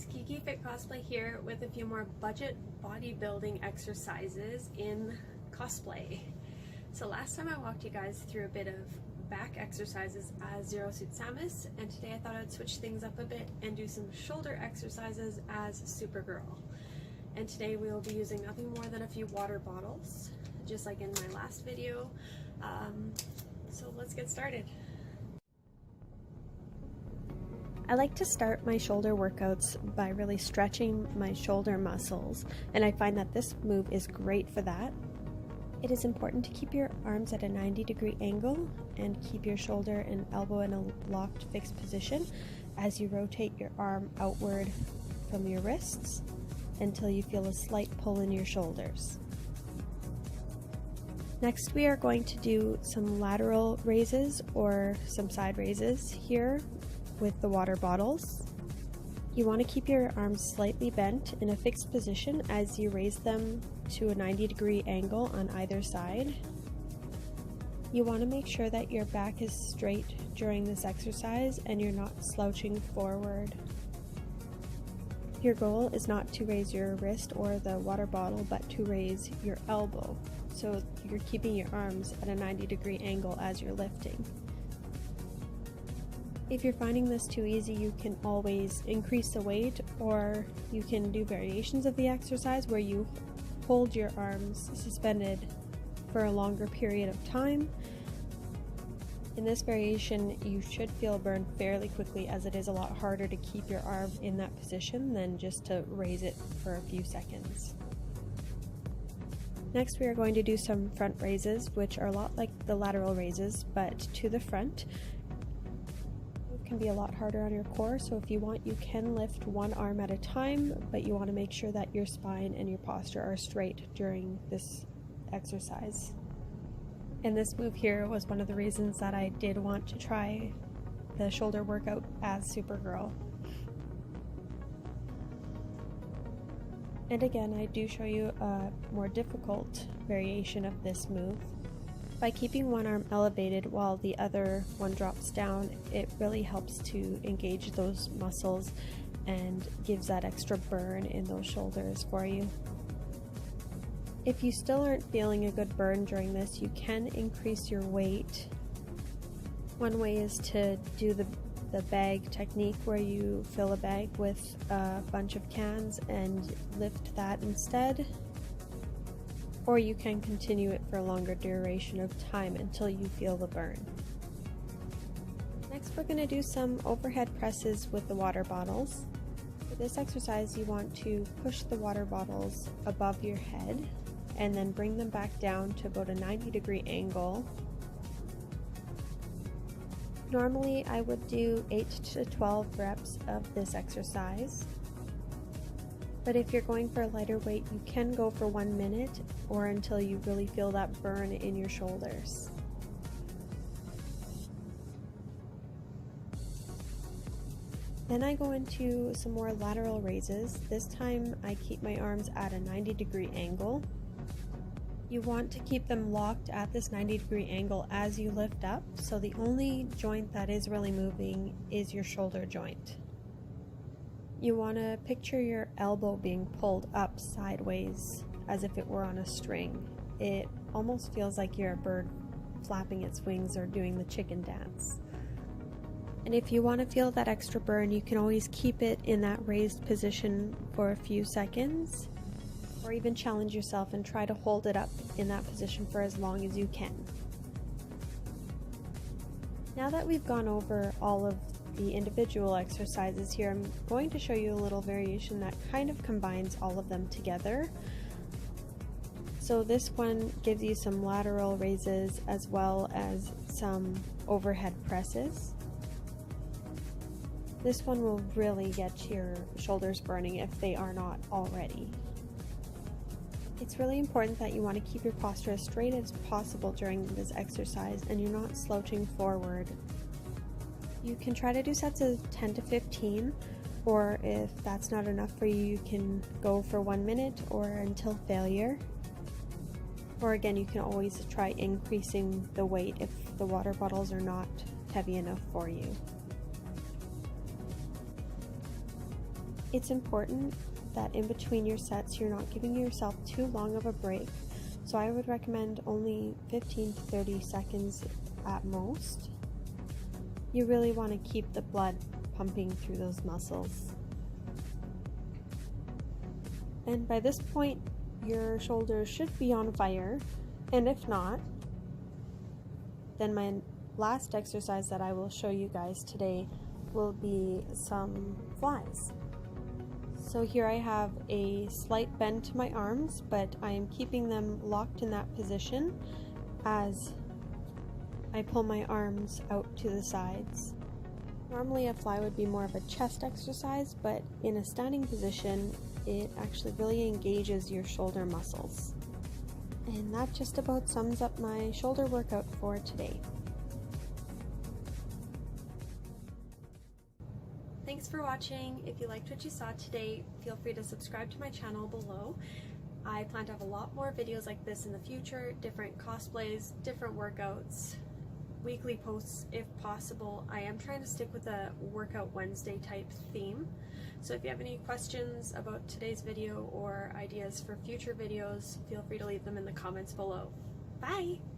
guys, Kiki Fit Cosplay here with a few more budget bodybuilding exercises in cosplay. So last time I walked you guys through a bit of back exercises as Zero Suit Samus, and today I thought I'd switch things up a bit and do some shoulder exercises as Supergirl. And today we will be using nothing more than a few water bottles, just like in my last video. So let's get started. I like to start my shoulder workouts by really stretching my shoulder muscles, and I find that this move is great for that. It is important to keep your arms at a 90-degree angle and keep your shoulder and elbow in a locked fixed position as you rotate your arm outward from your wrists until you feel a slight pull in your shoulders. Next, we are going to do some lateral raises or some side raises here with the water bottles. You want to keep your arms slightly bent in a fixed position as you raise them to a 90-degree angle on either side. You want to make sure that your back is straight during this exercise and you're not slouching forward. Your goal is not to raise your wrist or the water bottle, but to raise your elbow. So you're keeping your arms at a 90-degree angle as you're lifting. If you're finding this too easy, you can always increase the weight, or you can do variations of the exercise where you hold your arms suspended for a longer period of time. In this variation, you should feel burn fairly quickly, as it is a lot harder to keep your arm in that position than just to raise it for a few seconds. Next, we are going to do some front raises, which are a lot like the lateral raises, but to the front. Can be a lot harder on your core, so if you want, you can lift one arm at a time, but you want to make sure that your spine and your posture are straight during this exercise. And this move here was one of the reasons that I did want to try the shoulder workout as Supergirl. And again, I do show you a more difficult variation of this move. By keeping one arm elevated while the other one drops down, it really helps to engage those muscles and gives that extra burn in those shoulders for you. If you still aren't feeling a good burn during this, you can increase your weight. One way is to do the bag technique, where you fill a bag with a bunch of cans and lift that instead. Or you can continue it for a longer duration of time until you feel the burn. Next, we're going to do some overhead presses with the water bottles. For this exercise, you want to push the water bottles above your head and then bring them back down to about a 90-degree angle. Normally, I would do 8 to 12 reps of this exercise. But if you're going for a lighter weight, you can go for 1 minute or until you really feel that burn in your shoulders. Then I go into some more lateral raises. This time I keep my arms at a 90-degree angle. You want to keep them locked at this 90-degree angle as you lift up, so the only joint that is really moving is your shoulder joint. You want to picture your elbow being pulled up sideways as if it were on a string. It almost feels like you're a bird flapping its wings or doing the chicken dance. And if you want to feel that extra burn, you can always keep it in that raised position for a few seconds, or even challenge yourself and try to hold it up in that position for as long as you can. Now that we've gone over all of the individual exercises here, I'm going to show you a little variation that kind of combines all of them together. So this one gives you some lateral raises as well as some overhead presses. This one will really get your shoulders burning if they are not already. It's really important that you want to keep your posture as straight as possible during this exercise and you're not slouching forward. You can try to do sets of 10 to 15, or if that's not enough for you, you can go for 1 minute or until failure. Or again, you can always try increasing the weight if the water bottles are not heavy enough for you. It's important that in between your sets you're not giving yourself too long of a break, so I would recommend only 15 to 30 seconds at most. You really want to keep the blood pumping through those muscles. And by this point, your shoulders should be on fire, and if not, then my last exercise that I will show you guys today will be some flies. So here I have a slight bend to my arms, but I am keeping them locked in that position as I pull my arms out to the sides. Normally a fly would be more of a chest exercise, but in a standing position, it actually really engages your shoulder muscles. And that just about sums up my shoulder workout for today. Thanks for watching. If you liked what you saw today, feel free to subscribe to my channel below. I plan to have a lot more videos like this in the future, different cosplays, different workouts, weekly posts if possible. I am trying to stick with a Workout Wednesday type theme. So if you have any questions about today's video or ideas for future videos, feel free to leave them in the comments below. Bye!